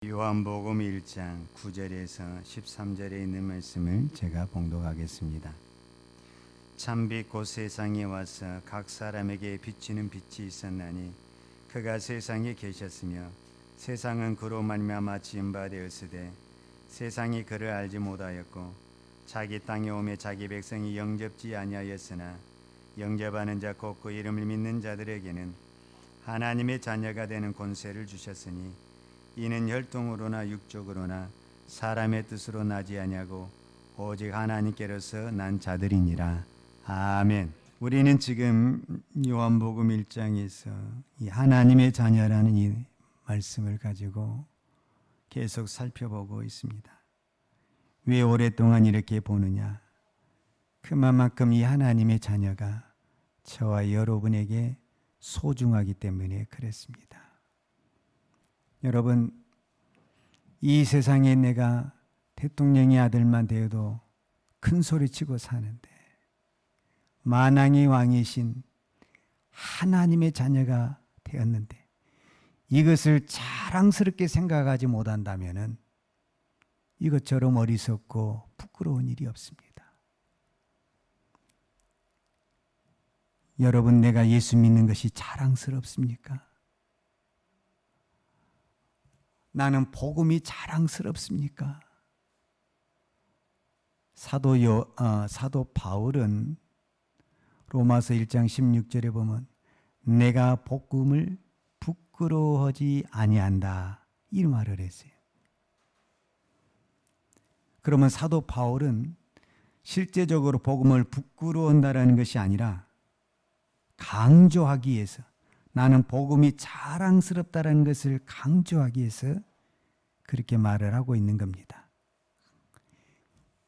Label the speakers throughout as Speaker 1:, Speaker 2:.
Speaker 1: 요한복음 1장 9절에서 13절에 있는 말씀을 제가 봉독하겠습니다. 참빛 곧 세상에 와서 각 사람에게 비치는 빛이 있었나니 그가 세상에 계셨으며 세상은 그로 말미암아 지은 바 되었으되 세상이 그를 알지 못하였고 자기 땅에 오매 자기 백성이 영접지 아니하였으나 영접하는 자 곧 그 이름을 믿는 자들에게는 하나님의 자녀가 되는 권세를 주셨으니 이는 혈통으로나 육적으로나 사람의 뜻으로 나지 아니하고 오직 하나님께로서 난 자들이니라. 아멘. 우리는 지금 요한복음 1장에서 이 하나님의 자녀라는 이 말씀을 가지고 계속 살펴보고 있습니다. 왜 오랫동안 이렇게 보느냐? 그만큼 이 하나님의 자녀가 저와 여러분에게 소중하기 때문에 그랬습니다. 여러분, 이 세상에 내가 대통령의 아들만 되어도 큰 소리치고 사는데 만왕의 왕이신 하나님의 자녀가 되었는데 이것을 자랑스럽게 생각하지 못한다면 이것처럼 어리석고 부끄러운 일이 없습니다. 여러분, 내가 예수 믿는 것이 자랑스럽습니까? 나는 복음이 자랑스럽습니까? 사도 바울은 로마서 1장 16절에 보면 내가 복음을 부끄러워하지 아니한다 이 말을 했어요. 그러면 사도 바울은 실제적으로 복음을 부끄러워한다는 것이 아니라 강조하기 위해서, 나는 복음이 자랑스럽다는 것을 강조하기 위해서 그렇게 말을 하고 있는 겁니다.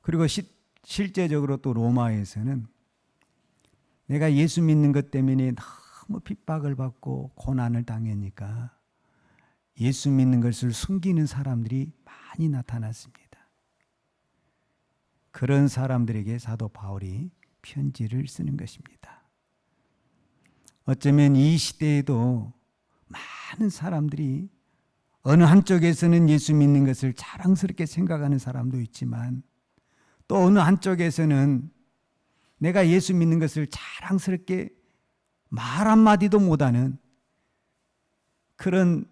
Speaker 1: 그리고 실제적으로 또 로마에서는 내가 예수 믿는 것 때문에 너무 핍박을 받고 고난을 당하니까 예수 믿는 것을 숨기는 사람들이 많이 나타났습니다. 그런 사람들에게 사도 바울이 편지를 쓰는 것입니다. 어쩌면 이 시대에도 많은 사람들이 어느 한쪽에서는 예수 믿는 것을 자랑스럽게 생각하는 사람도 있지만 또 어느 한쪽에서는 내가 예수 믿는 것을 자랑스럽게 말 한마디도 못하는 그런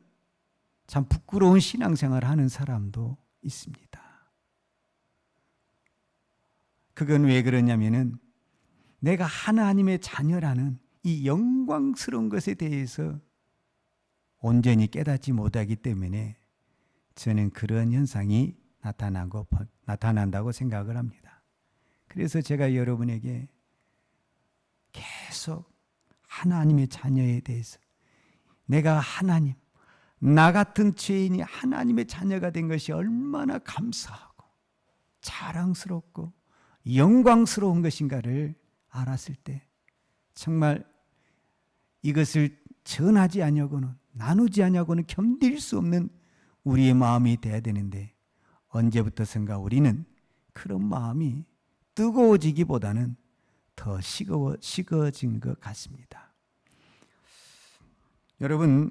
Speaker 1: 참 부끄러운 신앙생활을 하는 사람도 있습니다. 그건 왜 그러냐면은 내가 하나님의 자녀라는 이 영광스러운 것에 대해서 온전히 깨닫지 못하기 때문에 저는 그런 현상이 나타난다고 생각을 합니다. 그래서 제가 여러분에게 계속 하나님의 자녀에 대해서 내가 나 같은 죄인이 하나님의 자녀가 된 것이 얼마나 감사하고 자랑스럽고 영광스러운 것인가를 알았을 때 정말 이것을 전하지 않냐고는 나누지 않냐고는 견딜 수 없는 우리의 마음이 돼야 되는데 언제부터선가 우리는 그런 마음이 뜨거워지기보다는 더 식어진 것 같습니다. 여러분,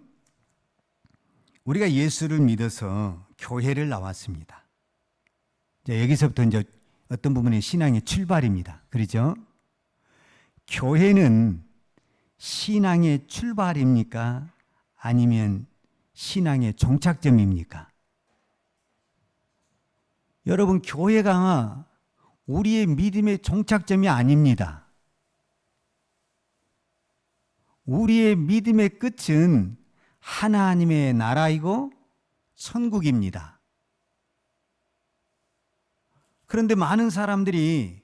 Speaker 1: 우리가 예수를 믿어서 교회를 나왔습니다. 여기서부터 이제 어떤 부분의 신앙의 출발입니다. 그렇죠? 교회는 신앙의 출발입니까? 아니면 신앙의 종착점입니까? 여러분, 교회가 우리의 믿음의 종착점이 아닙니다. 우리의 믿음의 끝은 하나님의 나라이고 천국입니다. 그런데 많은 사람들이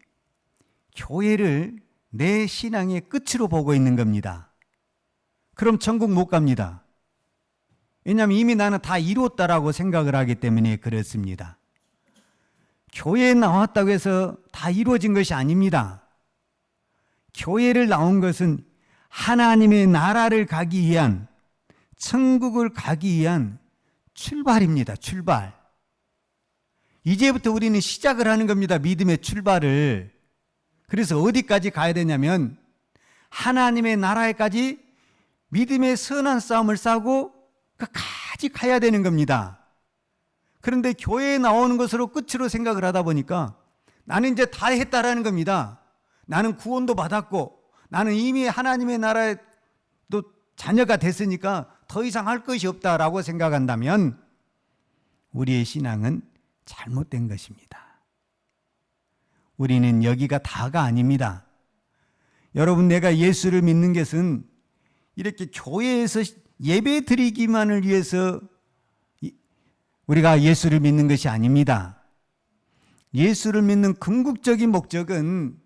Speaker 1: 교회를 내 신앙의 끝으로 보고 있는 겁니다. 그럼 천국 못 갑니다. 왜냐하면 이미 나는 다 이루었다라고 생각을 하기 때문에 그렇습니다. 교회에 나왔다고 해서 다 이루어진 것이 아닙니다. 교회를 나온 것은 하나님의 나라를 가기 위한, 천국을 가기 위한 출발입니다. 출발. 이제부터 우리는 시작을 하는 겁니다. 믿음의 출발을. 그래서 어디까지 가야 되냐면 하나님의 나라에까지 믿음의 선한 싸움을 싸고 끝까지 가야 되는 겁니다.
Speaker 2: 그런데 교회에 나오는 것으로 끝으로 생각을 하다 보니까 나는 이제 다 했다라는 겁니다. 나는 구원도 받았고 나는 이미 하나님의 나라에 또 자녀가 됐으니까 더 이상 할 것이 없다라고 생각한다면 우리의 신앙은 잘못된 것입니다. 우리는 여기가 다가 아닙니다. 여러분, 내가 예수를 믿는 것은 이렇게 교회에서 예배 드리기만을 위해서 우리가 예수를 믿는 것이 아닙니다. 예수를 믿는 궁극적인 목적은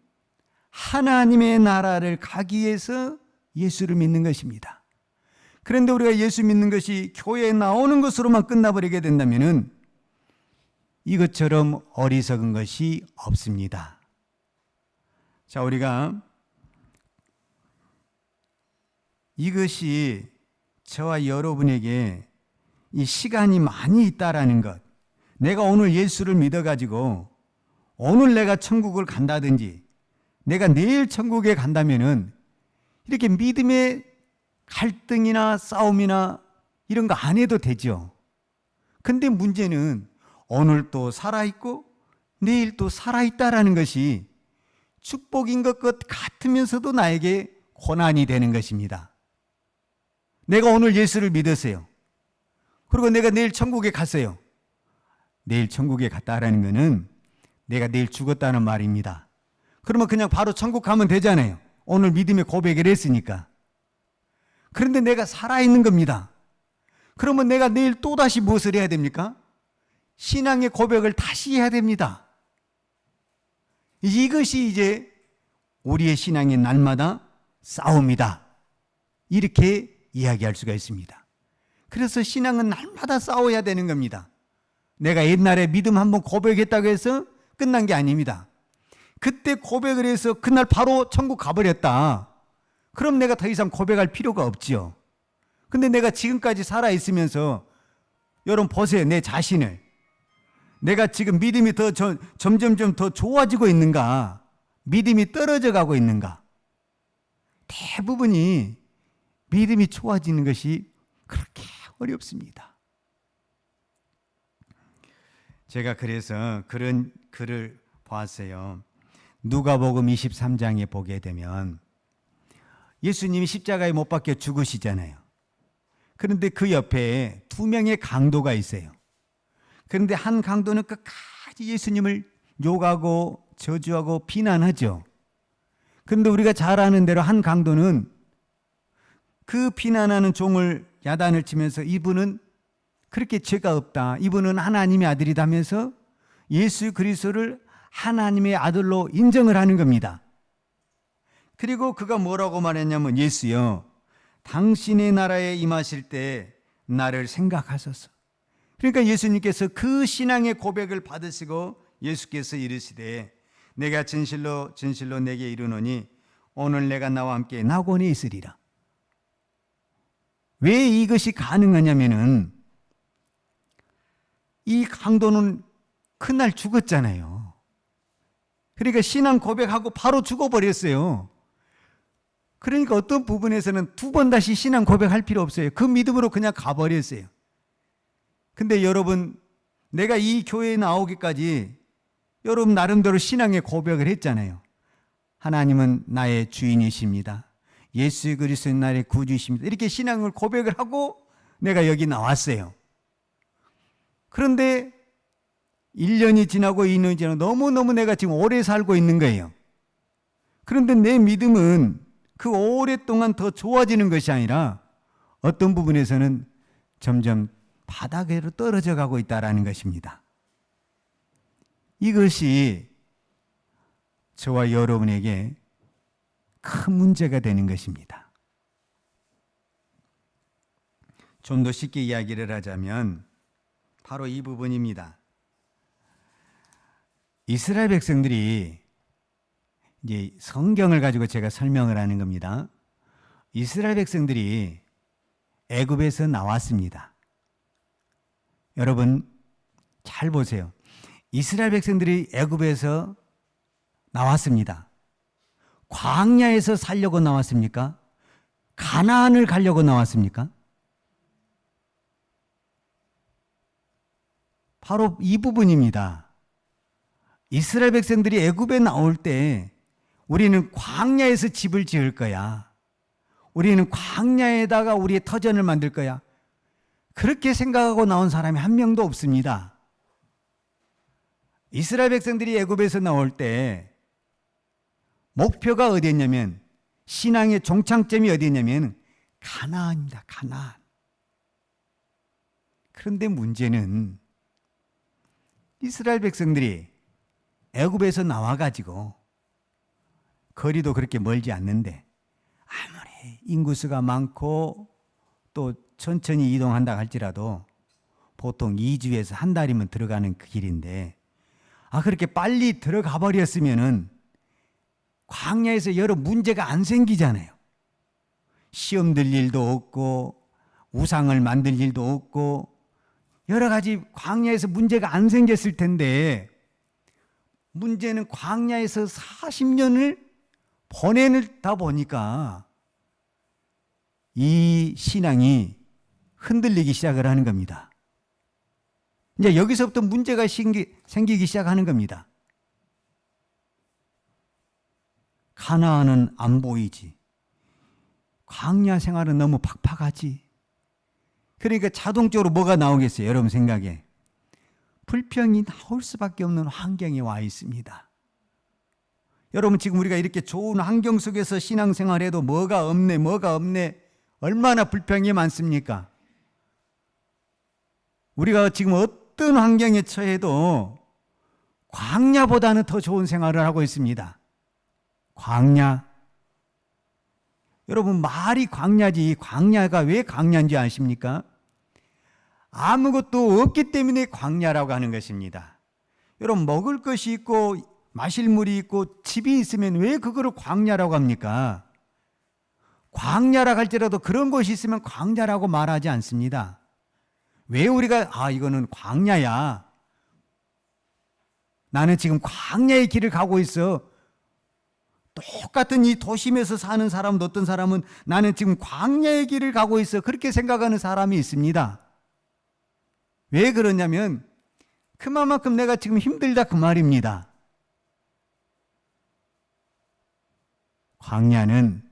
Speaker 2: 하나님의 나라를 가기 위해서 예수를 믿는 것입니다. 그런데 우리가 예수 믿는 것이 교회에 나오는 것으로만 끝나버리게 된다면 이것처럼 어리석은 것이 없습니다. 자, 우리가 이것이 저와 여러분에게 이 시간이 많이 있다라는 것, 내가 오늘 예수를 믿어가지고 오늘 내가 천국을 간다든지 내가 내일 천국에 간다면은 이렇게 믿음의 갈등이나 싸움이나 이런 거 안 해도 되죠. 근데 문제는 오늘 또 살아있고 내일 또 살아있다라는 것이 축복인 것 같으면서도 나에게 고난이 되는 것입니다. 내가 오늘 예수를 믿었어요. 그리고 내가 내일 천국에 갔어요. 내일 천국에 갔다라는 것은 내가 내일 죽었다는 말입니다. 그러면 그냥 바로 천국 가면 되잖아요. 오늘 믿음의 고백을 했으니까. 그런데 내가 살아있는 겁니다. 그러면 내가 내일 또다시 무엇을 해야 됩니까? 신앙의 고백을 다시 해야 됩니다. 이것이 이제 우리의 신앙의 날마다 싸움이다. 이렇게 이야기할 수가 있습니다. 그래서 신앙은 날마다 싸워야 되는 겁니다. 내가 옛날에 믿음 한번 고백했다고 해서 끝난 게 아닙니다. 그때 고백을 해서 그날 바로 천국 가버렸다. 그럼 내가 더 이상 고백할 필요가 없지요. 근데 내가 지금까지 살아있으면서 여러분 보세요. 내 자신을. 내가 지금 믿음이 점점점 더 좋아지고 있는가? 믿음이 떨어져 가고 있는가? 대부분이 믿음이 좋아지는 것이 그렇게 어렵습니다. 제가 그래서 그런 글을 보았어요. 누가복음 23장에 보게 되면 예수님이 십자가에 못 박혀 죽으시잖아요. 그런데 그 옆에 두 명의 강도가 있어요. 그런데 한 강도는 끝까지 예수님을 욕하고 저주하고 비난하죠. 그런데 우리가 잘 아는 대로 한 강도는 그 비난하는 종을 야단을 치면서 이분은 그렇게 죄가 없다. 이분은 하나님의 아들이다면서 예수 그리스도를 하나님의 아들로 인정을 하는 겁니다. 그리고 그가 뭐라고 말했냐면 예수여 당신의 나라에 임하실 때 나를 생각하소서. 그러니까 예수님께서 그 신앙의 고백을 받으시고 예수께서 이르시되 내가 진실로 진실로 내게 이르노니 오늘 내가 나와 함께 낙원에 있으리라. 왜 이것이 가능하냐면은 이 강도는 그날 죽었잖아요. 그러니까 신앙 고백하고 바로 죽어버렸어요. 그러니까 어떤 부분에서는 두 번 다시 신앙 고백할 필요 없어요. 그 믿음으로 그냥 가버렸어요. 근데 여러분, 내가 이 교회에 나오기까지 여러분 나름대로 신앙의 고백을 했잖아요. 하나님은 나의 주인이십니다. 예수 그리스도는 나의 구주이십니다. 이렇게 신앙을 고백을 하고 내가 여기 나왔어요. 그런데 1년이 지나고 2년이 지나고 너무너무 내가 지금 오래 살고 있는 거예요. 그런데 내 믿음은 그 오랫동안 더 좋아지는 것이 아니라 어떤 부분에서는 점점 바닥으로 떨어져 가고 있다는 것입니다. 이것이 저와 여러분에게 큰 문제가 되는 것입니다. 좀 더 쉽게 이야기를 하자면 바로 이 부분입니다. 이스라엘 백성들이 이제 성경을 가지고 제가 설명을 하는 겁니다. 이스라엘 백성들이 애굽에서 나왔습니다. 여러분 잘 보세요. 이스라엘 백성들이 애굽에서 나왔습니다. 광야에서 살려고 나왔습니까? 가나안을 가려고 나왔습니까? 바로 이 부분입니다. 이스라엘 백성들이 애굽에 나올 때 우리는 광야에서 집을 지을 거야. 우리는 광야에다가 우리의 터전을 만들 거야. 그렇게 생각하고 나온 사람이 한 명도 없습니다. 이스라엘 백성들이 애굽에서 나올 때 목표가 어디였냐면, 신앙의 종착점이 어디였냐면 가나안입니다. 가나안. 그런데 문제는 이스라엘 백성들이 애굽에서 나와가지고 거리도 그렇게 멀지 않는데 아무리 인구수가 많고 또 천천히 이동한다 할지라도 보통 2주에서 한 달이면 들어가는 그 길인데, 그렇게 빨리 들어가 버렸으면은 광야에서 여러 문제가 안 생기잖아요. 시험 들 일도 없고 우상을 만들 일도 없고 여러 가지 광야에서 문제가 안 생겼을 텐데, 문제는 광야에서 40년을 보내다 보니까 이 신앙이 흔들리기 시작을 하는 겁니다. 이제 여기서부터 문제가 생기기 시작하는 겁니다. 가나안은 안 보이지. 광야 생활은 너무 팍팍하지. 그러니까 자동적으로 뭐가 나오겠어요? 여러분 생각에 불평이 나올 수밖에 없는 환경에 와 있습니다. 여러분 지금 우리가 이렇게 좋은 환경 속에서 신앙생활해도 뭐가 없네 얼마나 불평이 많습니까? 우리가 지금 어떤 환경에 처해도 광야보다는 더 좋은 생활을 하고 있습니다. 광야. 여러분 말이 광야지, 광야가 왜 광야인지 아십니까? 아무것도 없기 때문에 광야라고 하는 것입니다. 여러분 먹을 것이 있고 마실 물이 있고 집이 있으면 왜 그거를 광야라고 합니까? 광야라고 할지라도 그런 것이 있으면 광야라고 말하지 않습니다. 왜 우리가 이거는 광야야, 나는 지금 광야의 길을 가고 있어, 똑같은 이 도심에서 사는 사람도 어떤 사람은 나는 지금 광야의 길을 가고 있어, 그렇게 생각하는 사람이 있습니다. 왜 그러냐면 그만큼 내가 지금 힘들다 그 말입니다. 광야는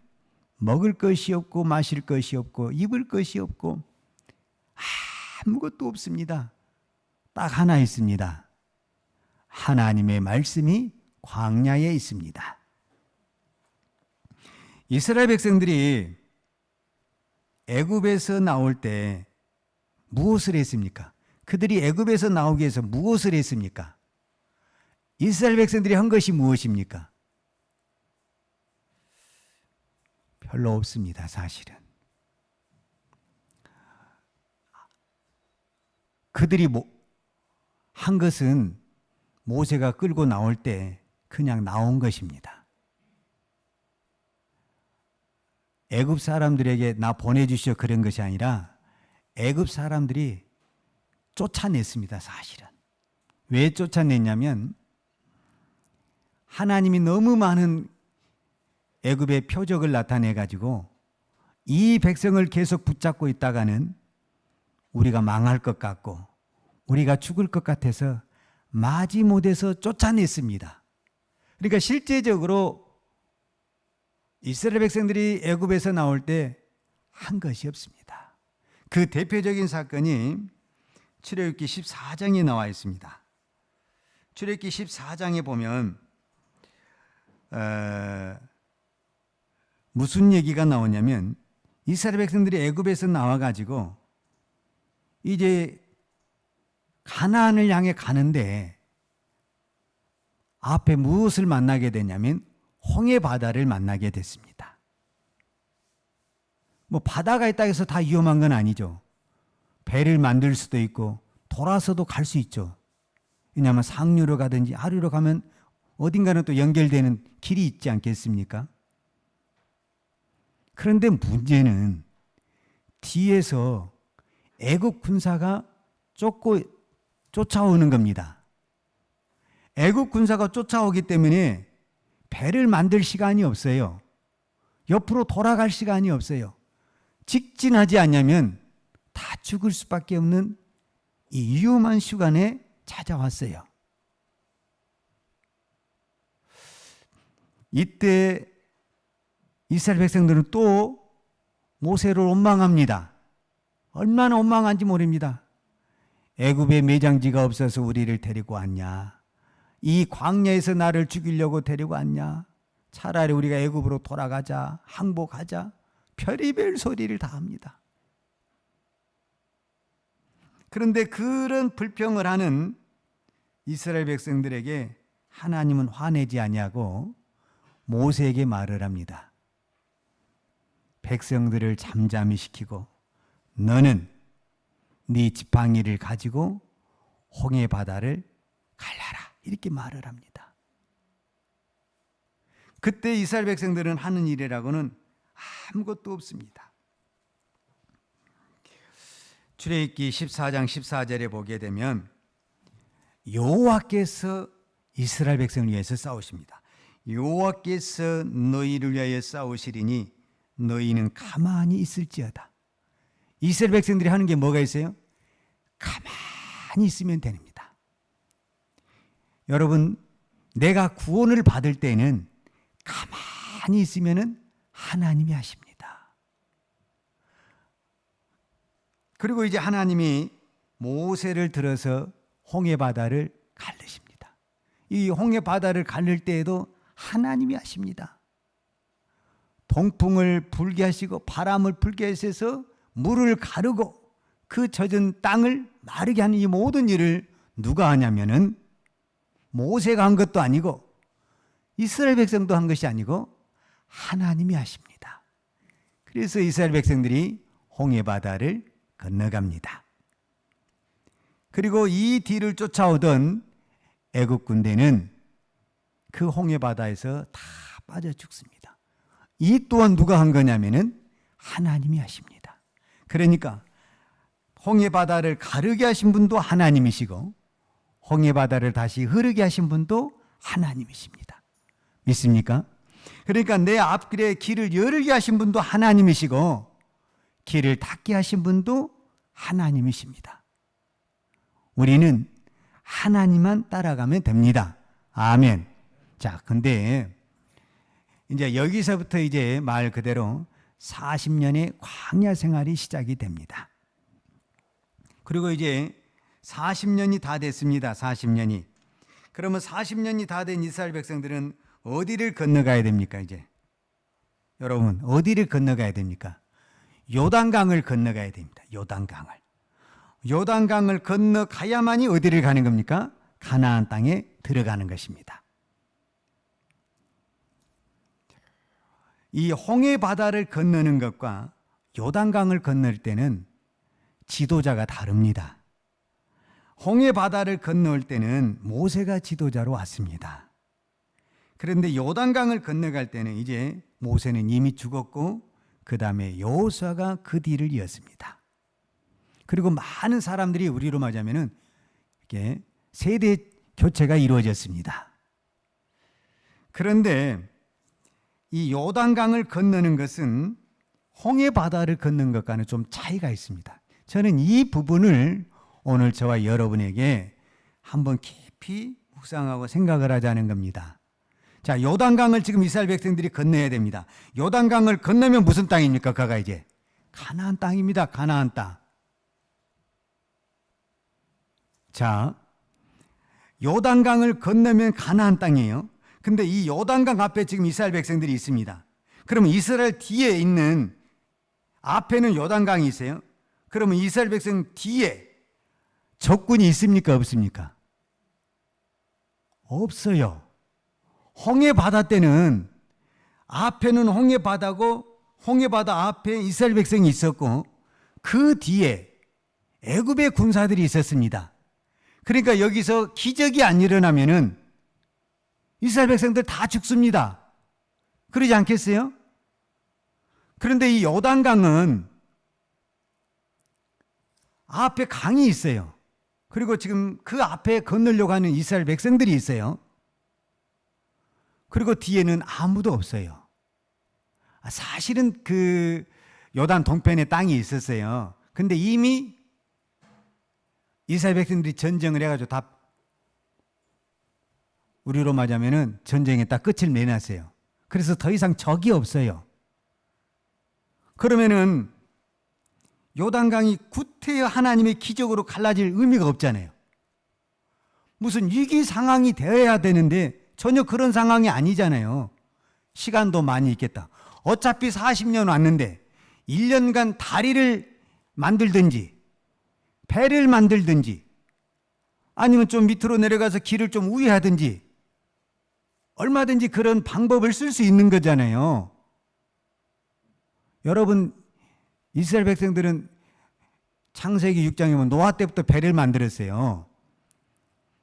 Speaker 2: 먹을 것이 없고 마실 것이 없고 입을 것이 없고 아무것도 없습니다. 딱 하나 있습니다. 하나님의 말씀이 광야에 있습니다. 이스라엘 백성들이 애굽에서 나올 때 무엇을 했습니까? 그들이 애굽에서 나오기 위해서 무엇을 했습니까? 이스라엘 백성들이 한 것이 무엇입니까? 별로 없습니다, 사실은. 그들이 한 것은 모세가 끌고 나올 때 그냥 나온 것입니다. 애굽 사람들에게 나 보내주시오 그런 것이 아니라 애굽 사람들이 쫓아냈습니다, 사실은. 왜 쫓아냈냐면 하나님이 너무 많은 애굽의 표적을 나타내 가지고 이 백성을 계속 붙잡고 있다가는 우리가 망할 것 같고 우리가 죽을 것 같아서 마지못해서 쫓아냈습니다. 그러니까 실제적으로 이스라엘 백성들이 애굽에서 나올 때 한 것이 없습니다. 그 대표적인 사건이 출애굽기 14장에 나와 있습니다. 출애굽기 14장에 보면 무슨 얘기가 나오냐면 이스라엘 백성들이 애굽에서 나와가지고 이제 가나안을 향해 가는데 앞에 무엇을 만나게 되냐면 홍해 바다를 만나게 됐습니다. 바다가 있다 해서 다 위험한 건 아니죠. 배를 만들 수도 있고 돌아서도 갈 수 있죠. 왜냐하면 상류로 가든지 하류로 가면 어딘가는 또 연결되는 길이 있지 않겠습니까? 그런데 문제는 뒤에서 애국 군사가 쫓아오는 겁니다. 애국 군사가 쫓아오기 때문에 배를 만들 시간이 없어요. 옆으로 돌아갈 시간이 없어요. 직진하지 않으면 다 죽을 수밖에 없는 이 위험한 시간에 찾아왔어요. 이때 이스라엘 백성들은 또 모세를 원망합니다. 얼마나 원망한지 모릅니다. 애굽에 매장지가 없어서 우리를 데리고 왔냐? 이 광야에서 나를 죽이려고 데리고 왔냐? 차라리 우리가 애굽으로 돌아가자, 항복하자, 별의별 소리를 다 합니다. 그런데 그런 불평을 하는 이스라엘 백성들에게 하나님은 화내지 아니하고 모세에게 말을 합니다. 백성들을 잠잠히 시키고 너는 네 지팡이를 가지고 홍해 바다를 갈라라, 이렇게 말을 합니다. 그때 이스라엘 백성들은 하는 일이라고는 아무것도 없습니다. 출애굽기 14장 14절에 보게 되면 여호와께서 이스라엘 백성을 위해서 싸우십니다. 여호와께서 너희를 위하여 싸우시리니 너희는 가만히 있을지어다. 이스라엘 백성들이 하는 게 뭐가 있어요? 가만히 있으면 됩니다. 여러분, 내가 구원을 받을 때는 가만히 있으면 하나님이 하십니다. 그리고 이제 하나님이 모세를 들어서 홍해 바다를 갈르십니다. 이 홍해 바다를 갈릴 때에도 하나님이 하십니다. 동풍을 불게 하시고 바람을 불게 하셔서 물을 가르고 그 젖은 땅을 마르게 하는 이 모든 일을 누가 하냐면은 모세가 한 것도 아니고 이스라엘 백성도 한 것이 아니고 하나님이 하십니다. 그래서 이스라엘 백성들이 홍해 바다를 건너갑니다. 그리고 이 뒤를 쫓아오던 애굽 군대는 그 홍해 바다에서 다 빠져 죽습니다. 이 또한 누가 한 거냐면은 하나님이 하십니다. 그러니까 홍해 바다를 가르게 하신 분도 하나님이시고 홍해 바다를 다시 흐르게 하신 분도 하나님이십니다. 믿습니까? 그러니까 내 앞길에 길을 열게 하신 분도 하나님이시고 길을 닫게 하신 분도 하나님이십니다. 우리는 하나님만 따라가면 됩니다. 아멘. 자, 근데 이제 여기서부터 이제 말 그대로 40년의 광야 생활이 시작이 됩니다. 그리고 이제 40년이 다 됐습니다. 40년이. 그러면 40년이 다 된 이스라엘 백성들은 어디를 건너가야 됩니까, 이제? 여러분, 어디를 건너가야 됩니까? 요단강을 건너가야 됩니다. 요단강을. 요단강을 건너가야만이 어디를 가는 겁니까? 가나안 땅에 들어가는 것입니다. 이 홍해 바다를 건너는 것과 요단강을 건널 때는 지도자가 다릅니다. 홍해 바다를 건너올 때는 모세가 지도자로 왔습니다. 그런데 요단강을 건너갈 때는 이제 모세는 이미 죽었고 그 다음에 여호수아가 그 뒤를 이었습니다. 그리고 많은 사람들이 우리로 말하자면은 이렇게 세대 교체가 이루어졌습니다. 그런데 이 요단강을 건너는 것은 홍해 바다를 건너는 것과는 좀 차이가 있습니다. 저는 이 부분을 오늘 저와 여러분에게 한번 깊이 묵상하고 생각을 하자는 겁니다. 자, 요단강을 지금 이스라엘 백성들이 건너야 됩니다. 요단강을 건너면 무슨 땅입니까? 그가 이제 가나안 땅입니다. 가나안 땅. 자, 요단강을 건너면 가나안 땅이에요. 근데 이 요단강 앞에 지금 이스라엘 백성들이 있습니다. 그러면 이스라엘 뒤에 있는 앞에는 요단강이 있어요. 그러면 이스라엘 백성 뒤에 적군이 있습니까? 없습니까? 없어요. 홍해 바다 때는 앞에는 홍해 바다고 홍해 바다 앞에 이스라엘 백성이 있었고 그 뒤에 애굽의 군사들이 있었습니다. 그러니까 여기서 기적이 안 일어나면은 이스라엘 백성들 다 죽습니다. 그러지 않겠어요? 그런데 이 요단강은 앞에 강이 있어요. 그리고 지금 그 앞에 건너려고 하는 이스라엘 백성들이 있어요. 그리고 뒤에는 아무도 없어요. 사실은 그 요단 동편에 땅이 있었어요. 근데 이미 이스라엘 백성들이 전쟁을 해가지고 다 우리로 말하면은 전쟁에 딱 끝을 내놨어요. 그래서 더 이상 적이 없어요. 그러면은 요단강이 구태여 하나님의 기적으로 갈라질 의미가 없잖아요. 무슨 위기 상황이 되어야 되는데 전혀 그런 상황이 아니잖아요. 시간도 많이 있겠다. 어차피 40년 왔는데 1년간 다리를 만들든지 배를 만들든지 아니면 좀 밑으로 내려가서 길을 좀 우회하든지 얼마든지 그런 방법을 쓸 수 있는 거잖아요. 여러분, 이스라엘 백성들은 창세기 6장에 보면 노아 때부터 배를 만들었어요.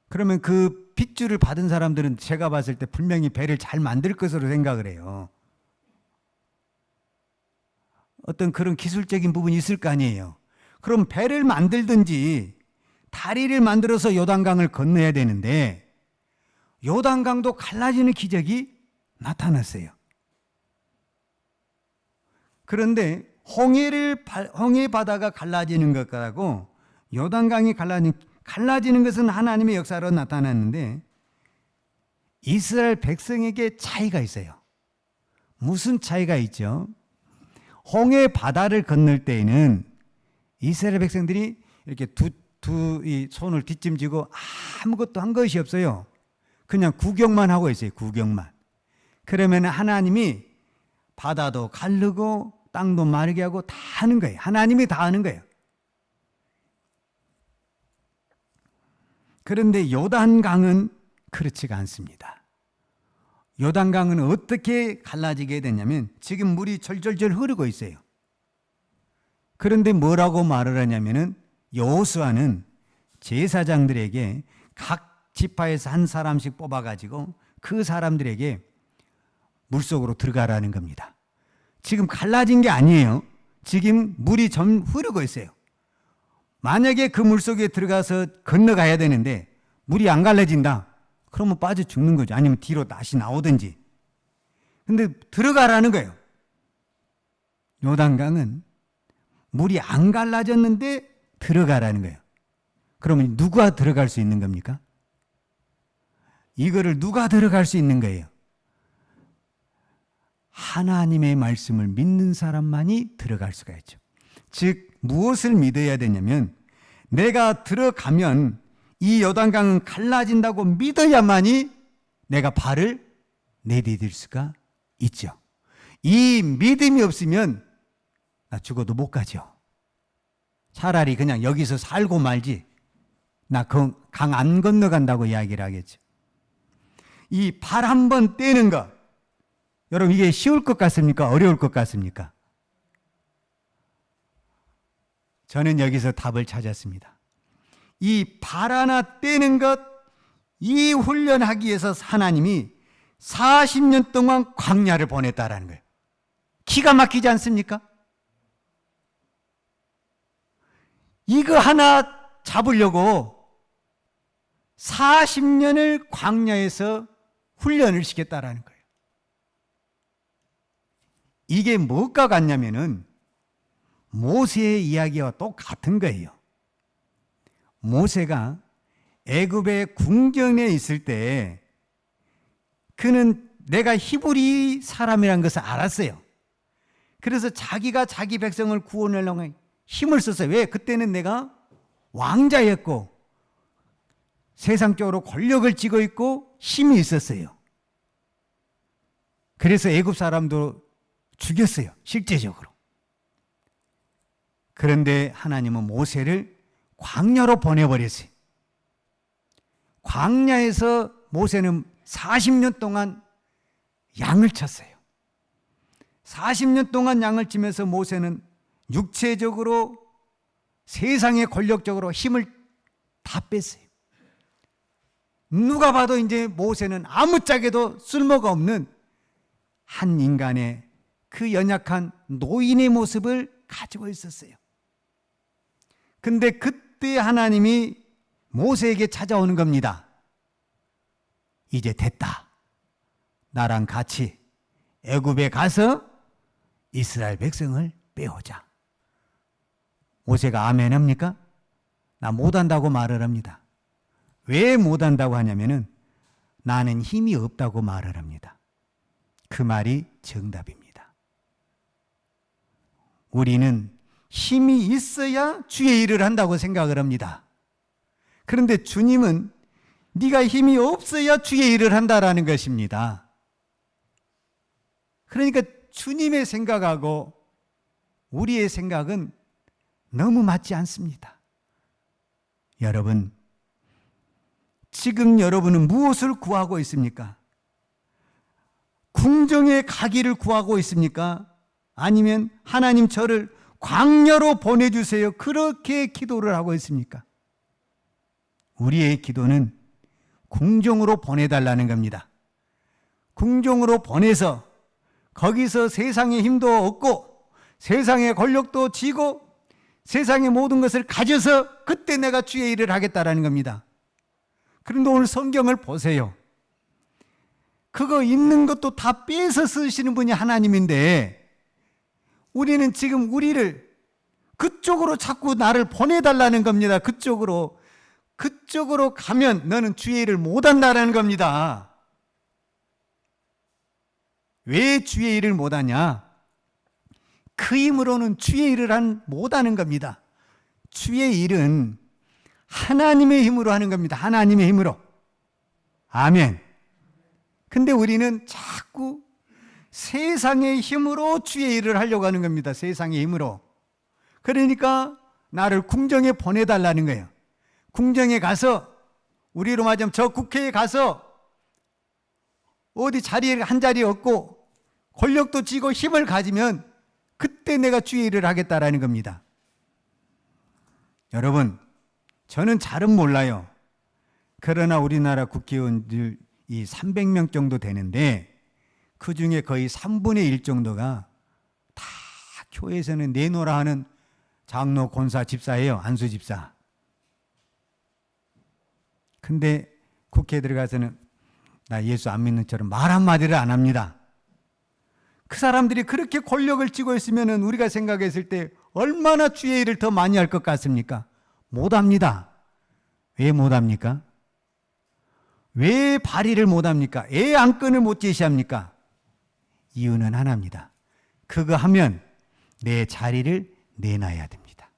Speaker 2: 그러면 그 핏줄을 받은 사람들은 제가 봤을 때 분명히 배를 잘 만들 것으로 생각을 해요. 어떤 그런 기술적인 부분이 있을 거 아니에요. 그럼 배를 만들든지 다리를 만들어서 요단강을 건너야 되는데 요단강도 갈라지는 기적이 나타났어요. 그런데 홍해 바다가 갈라지는 것하고 요단강이 갈라지는 것은 하나님의 역사로 나타났는데 이스라엘 백성에게 차이가 있어요. 무슨 차이가 있죠? 홍해 바다를 건널 때에는 이스라엘 백성들이 이렇게 이 손을 뒷짐지고 아무것도 한 것이 없어요. 그냥 구경만 하고 있어요. 구경만. 그러면 하나님이 바다도 가르고 땅도 마르게 하고 다 하는 거예요. 하나님이 다 하는 거예요. 그런데 요단강은 그렇지가 않습니다. 요단강은 어떻게 갈라지게 되냐면 지금 물이 절절절 흐르고 있어요. 그런데 뭐라고 말을 하냐면은 여호수아는 제사장들에게 각 지파에서 한 사람씩 뽑아가지고 그 사람들에게 물속으로 들어가라는 겁니다. 지금 갈라진 게 아니에요. 지금 물이 좀 흐르고 있어요. 만약에 그 물속에 들어가서 건너가야 되는데 물이 안 갈라진다. 그러면 빠져 죽는 거죠. 아니면 뒤로 다시 나오든지. 근데 들어가라는 거예요. 요단강은 물이 안 갈라졌는데 들어가라는 거예요. 그러면 누가 들어갈 수 있는 겁니까? 이거를 누가 들어갈 수 있는 거예요? 하나님의 말씀을 믿는 사람만이 들어갈 수가 있죠. 즉 무엇을 믿어야 되냐면 내가 들어가면 이 요단강은 갈라진다고 믿어야만이 내가 발을 내디딜 수가 있죠. 이 믿음이 없으면 나 죽어도 못 가죠. 차라리 그냥 여기서 살고 말지. 나 강 안 건너간다고 이야기를 하겠죠. 이 발 한 번 떼는 것, 여러분 이게 쉬울 것 같습니까? 어려울 것 같습니까? 저는 여기서 답을 찾았습니다. 이 발 하나 떼는 것, 이 훈련하기 위해서 하나님이 40년 동안 광야를 보냈다라는 거예요. 기가 막히지 않습니까? 이거 하나 잡으려고 40년을 광야에서 훈련을 시켰다라는 거예요. 이게 뭐가 같냐면은 모세의 이야기와 똑같은 거예요. 모세가 애굽의 궁전에 있을 때 그는 내가 히브리 사람이라는 것을 알았어요. 그래서 자기가 자기 백성을 구원하려고 힘을 썼어요. 왜? 그때는 내가 왕자였고 세상적으로 권력을 쥐고 있고 힘이 있었어요. 그래서 애굽 사람도 죽였어요. 실제적으로. 그런데 하나님은 모세를 광야로 보내버렸어요. 광야에서 모세는 40년 동안 양을 쳤어요. 40년 동안 양을 치면서 모세는 육체적으로 세상의 권력적으로 힘을 다 뺐어요. 누가 봐도 이제 모세는 아무짝에도 쓸모가 없는 한 인간의 그 연약한 노인의 모습을 가지고 있었어요. 근데 그때 하나님이 모세에게 찾아오는 겁니다. 이제 됐다. 나랑 같이 애굽에 가서 이스라엘 백성을 빼오자. 모세가 아멘 합니까? 나 못한다고 말을 합니다. 왜 못한다고 하냐면은 나는 힘이 없다고 말을 합니다. 그 말이 정답입니다. 우리는 힘이 있어야 주의 일을 한다고 생각을 합니다. 그런데 주님은 네가 힘이 없어야 주의 일을 한다라는 것입니다. 그러니까 주님의 생각하고 우리의 생각은 너무 맞지 않습니다. 여러분, 지금 여러분은 무엇을 구하고 있습니까? 궁정에 가기를 구하고 있습니까? 아니면 하나님 저를 광야로 보내주세요, 그렇게 기도를 하고 있습니까? 우리의 기도는 궁정으로 보내달라는 겁니다. 궁정으로 보내서 거기서 세상의 힘도 얻고 세상의 권력도 쥐고 세상의 모든 것을 가져서 그때 내가 주의 일을 하겠다라는 겁니다. 그런데 오늘 성경을 보세요. 그거 있는 것도 다 빼서 쓰시는 분이 하나님인데 우리는 지금 우리를 그쪽으로 자꾸 나를 보내달라는 겁니다. 그쪽으로 가면 너는 주의 일을 못한다라는 겁니다. 왜 주의 일을 못하냐? 그 힘으로는 주의 일을 못하는 겁니다. 주의 일은 하나님의 힘으로 하는 겁니다. 하나님의 힘으로. 아멘. 근데 우리는 자꾸 세상의 힘으로 주의 일을 하려고 하는 겁니다. 세상의 힘으로. 그러니까 나를 궁정에 보내달라는 거예요. 궁정에 가서, 우리로 말하자면 저 국회에 가서 어디 자리에 한 자리 얻고 권력도 쥐고 힘을 가지면 그때 내가 주의 일을 하겠다라는 겁니다. 여러분, 저는 잘은 몰라요. 그러나 우리나라 국회의원들 이 300명 정도 되는데 그 중에 거의 3분의 1 정도가 다 교회에서는 내놓으라 하는 장로, 권사, 집사예요. 안수 집사. 근데 국회에 들어가서는 나 예수 안 믿는처럼 말 한마디를 안 합니다. 그 사람들이 그렇게 권력을 쥐고 있으면 우리가 생각했을 때 얼마나 주의 일을 더 많이 할 것 같습니까? 못합니다. 왜 못합니까? 왜 발의를 못합니까? 왜 안건을 못 제시합니까? 이유는 하나입니다. 그거 하면 내 자리를 내놔야 됩니다.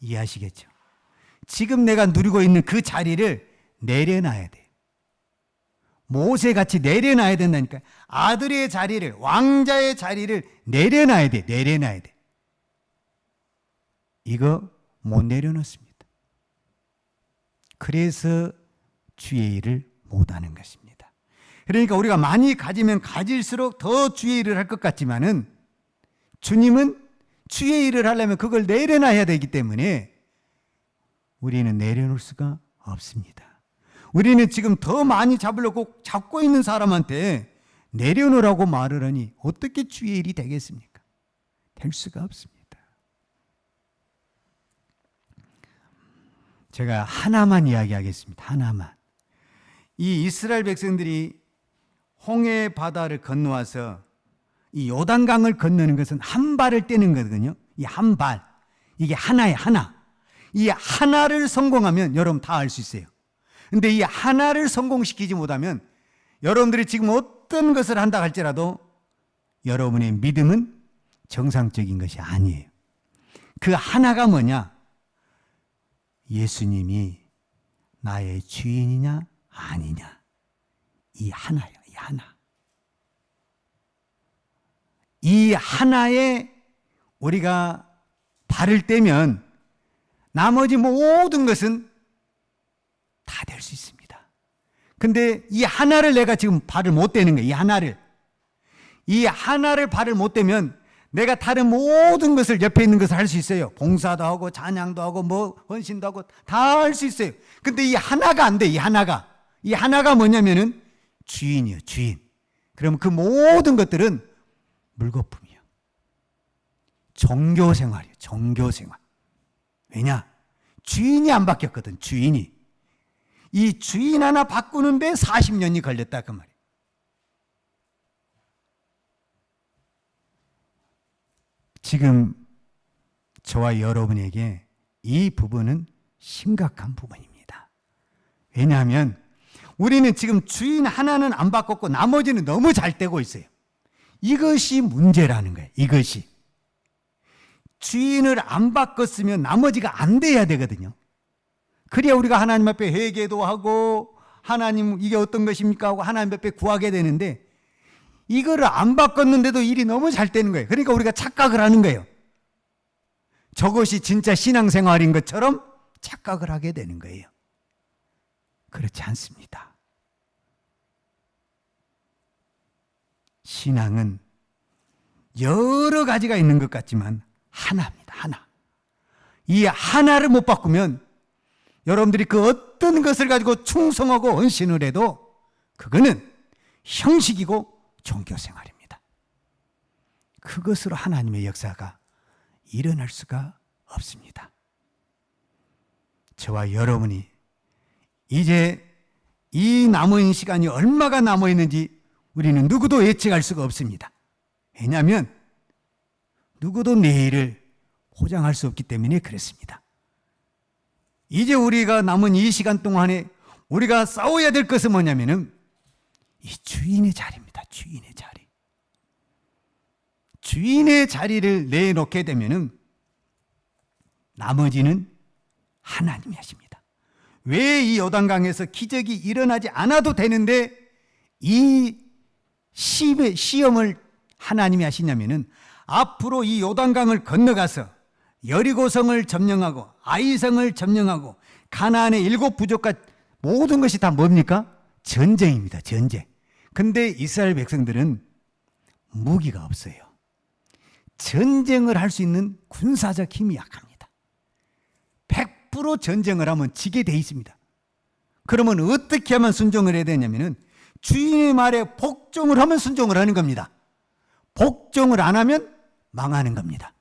Speaker 2: 이해하시겠죠? 지금 내가 누리고 있는 그 자리를 내려놔야 돼요. 모세같이 내려놔야 된다니까요. 아들의 자리를, 왕자의 자리를 내려놔야 돼. 내려놔야 돼. 이거 못 내려놓습니다. 그래서 주의 일을 못하는 것입니다. 그러니까 우리가 많이 가지면 가질수록 더 주의 일을 할 것 같지만은 주님은 주의 일을 하려면 그걸 내려놔야 되기 때문에 우리는 내려놓을 수가 없습니다. 우리는 지금 더 많이 잡으려고 잡고 있는 사람한테 내려놓으라고 말을 하니 어떻게 주의 일이 되겠습니까? 될 수가 없습니다. 제가 하나만 이야기하겠습니다. 하나만. 이 이스라엘 백성들이 홍해 바다를 건너와서 이 요단강을 건너는 것은 한 발을 떼는 거거든요. 이 한 발. 이게 하나예요, 하나. 이 하나를 성공하면 여러분 다 알 수 있어요. 근데 이 하나를 성공시키지 못하면 여러분들이 지금 어떤 것을 한다 할지라도 여러분의 믿음은 정상적인 것이 아니에요. 그 하나가 뭐냐? 예수님이 나의 주인이냐 아니냐. 이 하나야, 이 하나. 이 하나에 우리가 발을 떼면 나머지 모든 것은 다 될 수 있습니다. 근데 이 하나를 내가 지금 발을 못 떼는 거예요. 이 하나를 발을 못 떼면 내가 다른 모든 것을 옆에 있는 것을 할 수 있어요. 봉사도 하고 찬양도 하고 뭐 헌신도 하고 다 할 수 있어요. 근데 이 하나가 안 돼. 이 하나가 뭐냐면은 주인이에요. 주인. 그러면 그 모든 것들은 물거품이에요. 종교생활이에요. 종교생활. 왜냐? 주인이 안 바뀌었거든. 주인이. 이 주인 하나 바꾸는데 40년이 걸렸다 그 말이에요. 지금 저와 여러분에게 이 부분은 심각한 부분입니다. 왜냐하면 우리는 지금 주인 하나는 안 바꿨고 나머지는 너무 잘 되고 있어요. 이것이 문제라는 거예요. 이것이. 주인을 안 바꿨으면 나머지가 안 돼야 되거든요. 그래야 우리가 하나님 앞에 회개도 하고 하나님 이게 어떤 것입니까 하고 하나님 앞에 구하게 되는데 이거를 안 바꿨는데도 일이 너무 잘 되는 거예요. 그러니까 우리가 착각을 하는 거예요. 저것이 진짜 신앙생활인 것처럼 착각을 하게 되는 거예요. 그렇지 않습니다. 신앙은 여러 가지가 있는 것 같지만 하나입니다. 하나. 이 하나를 못 바꾸면 여러분들이 그 어떤 것을 가지고 충성하고 헌신을 해도 그거는 형식이고 종교생활입니다. 그것으로 하나님의 역사가 일어날 수가 없습니다. 저와 여러분이 이제 이 남은 시간이 얼마가 남아있는지 우리는 누구도 예측할 수가 없습니다. 왜냐하면 누구도 내일을 보장할 수 없기 때문에 그렇습니다. 이제 우리가 남은 이 시간 동안에 우리가 싸워야 될 것은 뭐냐면은 이 주인의 자리입니다. 주인의 자리. 주인의 자리를 내놓게 되면은 나머지는 하나님이 하십니다. 왜 이 요단강에서 기적이 일어나지 않아도 되는데 이 시험을 하나님이 하시냐면은 앞으로 이 요단강을 건너가서 여리고성을 점령하고 아이성을 점령하고 가나안의 7 부족과 모든 것이 다 뭡니까? 전쟁입니다. 전쟁. 근데 이스라엘 백성들은 무기가 없어요. 전쟁을 할 수 있는 군사적 힘이 약합니다. 100% 전쟁을 하면 지게 돼 있습니다. 그러면 어떻게 하면 순종을 해야 되냐면은 주인의 말에 복종을 하면 순종을 하는 겁니다. 복종을 안 하면 망하는 겁니다.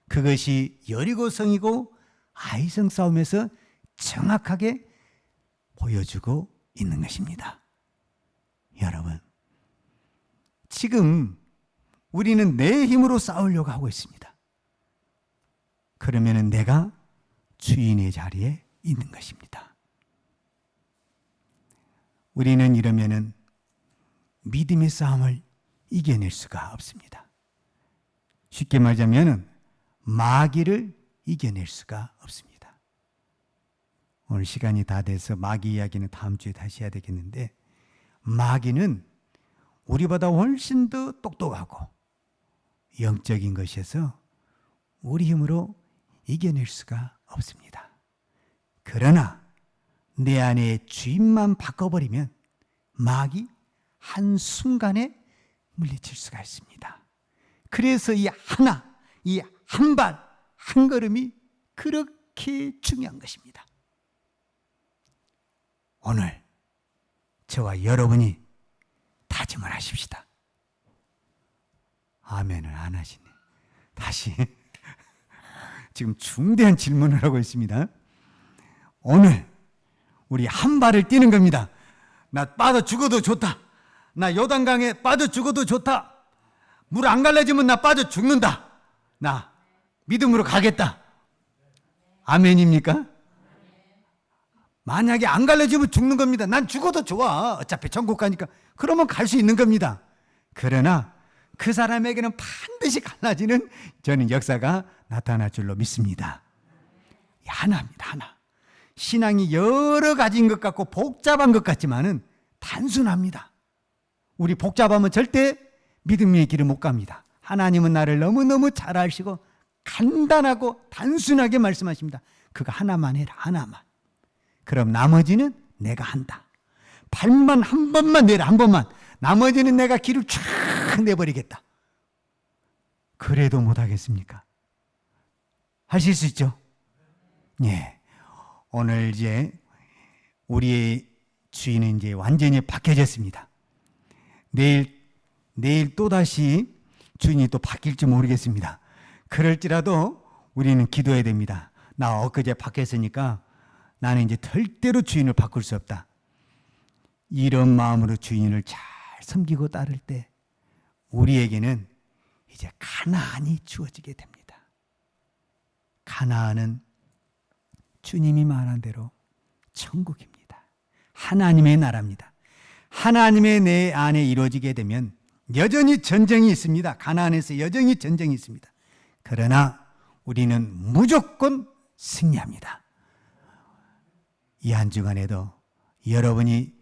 Speaker 2: 그것이 여리고성이고 아이성 싸움에서 정확하게 보여주고 있는 것입니다. 여러분, 지금 우리는 내 힘으로 싸우려고 하고 있습니다. 그러면 내가 주인의 자리에 있는 것입니다. 우리는 이러면은 믿음의 싸움을 이겨낼 수가 없습니다. 쉽게 말하자면 마귀를 이겨낼 수가 없습니다. 오늘 시간이 다 돼서 마귀 이야기는 다음 주에 다시 해야 되겠는데 마귀는 우리보다 훨씬 더 똑똑하고 영적인 것에서 우리 힘으로 이겨낼 수가 없습니다. 그러나 내 안에 주인만 바꿔버리면 마귀 한순간에 물리칠 수가 있습니다. 그래서 이 하나, 이 한 발, 한 걸음이 그렇게 중요한 것입니다. 오늘 저와 여러분이 다짐을 하십시다. 아멘을 안 하시네. 다시 지금 중대한 질문을 하고 있습니다. 오늘 우리 한 발을 뛰는 겁니다. 나 빠져 죽어도 좋다. 나 요단강에 빠져 죽어도 좋다. 물 안 갈라지면 나 빠져 죽는다. 나 믿음으로 가겠다. 아멘입니까? 만약에 안 갈라지면 죽는 겁니다. 난 죽어도 좋아. 어차피 천국 가니까. 그러면 갈 수 있는 겁니다. 그러나 그 사람에게는 반드시 갈라지는 저는 역사가 나타날 줄로 믿습니다. 하나입니다. 하나. 신앙이 여러 가지인 것 같고 복잡한 것 같지만은 단순합니다. 우리 복잡하면 절대 믿음의 길을 못 갑니다. 하나님은 나를 너무너무 잘 아시고 간단하고 단순하게 말씀하십니다. 그거 하나만 해라. 하나만. 그럼 나머지는 내가 한다. 발만 한 번만 내라. 한 번만. 나머지는 내가 길을 쫙 내버리겠다. 그래도 못하겠습니까? 하실 수 있죠? 예. 오늘 이제 우리의 주인은 이제 완전히 바뀌어졌습니다. 내일 또다시 주인이 또 바뀔지 모르겠습니다. 그럴지라도 우리는 기도해야 됩니다. 나 엊그제 바뀌었으니까 나는 이제 절대로 주인을 바꿀 수 없다. 이런 마음으로 주인을 잘 섬기고 따를 때 우리에게는 이제 가나안이 주어지게 됩니다. 가나안은 주님이 말한 대로 천국입니다. 하나님의 나라입니다. 하나님의 내 안에 이루어지게 되면 여전히 전쟁이 있습니다. 가나안에서 여전히 전쟁이 있습니다. 그러나 우리는 무조건 승리합니다. 이 한 주간에도 여러분이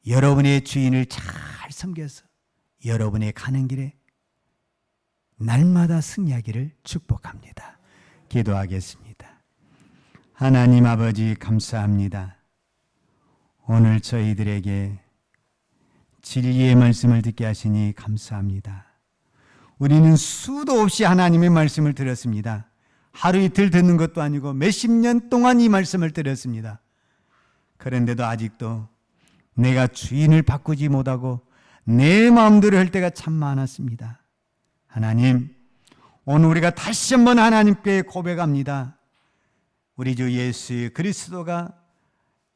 Speaker 2: 여러분의 주인을 잘 섬겨서 여러분의 가는 길에 날마다 승리하기를 축복합니다. 기도하겠습니다. 하나님 아버지 감사합니다. 오늘 저희들에게 진리의 말씀을 듣게 하시니 감사합니다. 우리는 수도 없이 하나님의 말씀을 들었습니다. 하루 이틀 듣는 것도 아니고 몇십 년 동안 이 말씀을 들었습니다. 그런데도 아직도 내가 주인을 바꾸지 못하고 내 마음대로 할 때가 참 많았습니다. 하나님, 오늘 우리가 다시 한번 하나님께 고백합니다. 우리 주 예수 그리스도가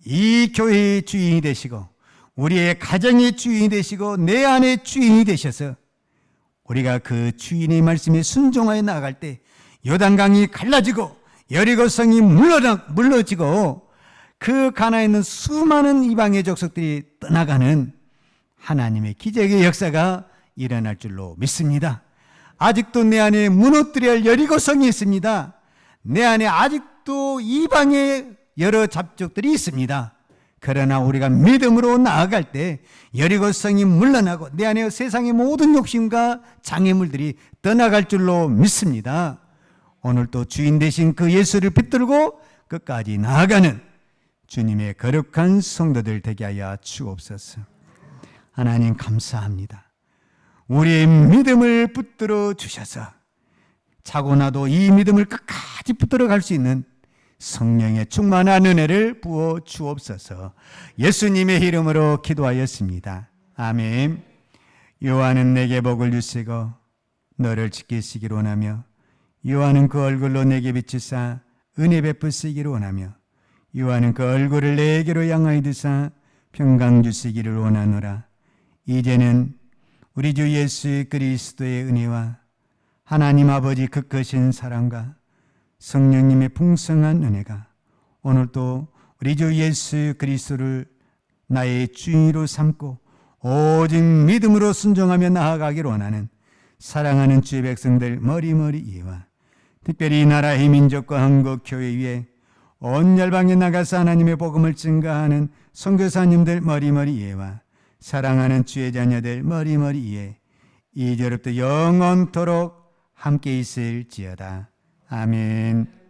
Speaker 2: 이 교회의 주인이 되시고 우리의 가정의 주인이 되시고 내 안의 주인이 되셔서 우리가 그 주인의 말씀에 순종하여 나아갈 때 요단강이 갈라지고 여리고성이 물러지고 그 가나안에 있는 수많은 이방의 족속들이 떠나가는 하나님의 기적의 역사가 일어날 줄로 믿습니다. 아직도 내 안에 무너뜨려야 할 여리고성이 있습니다. 내 안에 아직도 이방의 여러 잡족들이 있습니다. 그러나 우리가 믿음으로 나아갈 때 여리고성이 물러나고 내 안에 세상의 모든 욕심과 장애물들이 떠나갈 줄로 믿습니다. 오늘 또 주인 되신 그 예수를 붙들고 끝까지 나아가는 주님의 거룩한 성도들 되게 하여 주옵소서. 하나님 감사합니다. 우리의 믿음을 붙들어 주셔서 차고나도 이 믿음을 끝까지 붙들어 갈 수 있는 성령의 충만한 은혜를 부어 주옵소서. 예수님의 이름으로 기도하였습니다. 아멘. 요한은 내게 복을 주시고 너를 지키시기를 원하며 요한은 그 얼굴로 내게 비추사 은혜 베푸시기를 원하며 요한은 그 얼굴을 내게로 향하여 두사 평강 주시기를 원하노라. 이제는 우리 주 예수 그리스도의 은혜와 하나님 아버지 그 크신 사랑과 성령님의 풍성한 은혜가 오늘도 우리 주 예수 그리스도를 나의 주인으로 삼고 오직 믿음으로 순종하며 나아가기를 원하는 사랑하는 주의 백성들 머리머리 위에와 특별히 이 나라의 민족과 한국교회 위에 온 열방에 나가서 하나님의 복음을 증거하는 선교사님들 머리머리 위에와 사랑하는 주의 자녀들 머리머리 위에 이제부터 영원토록 함께 있을지어다. 아멘.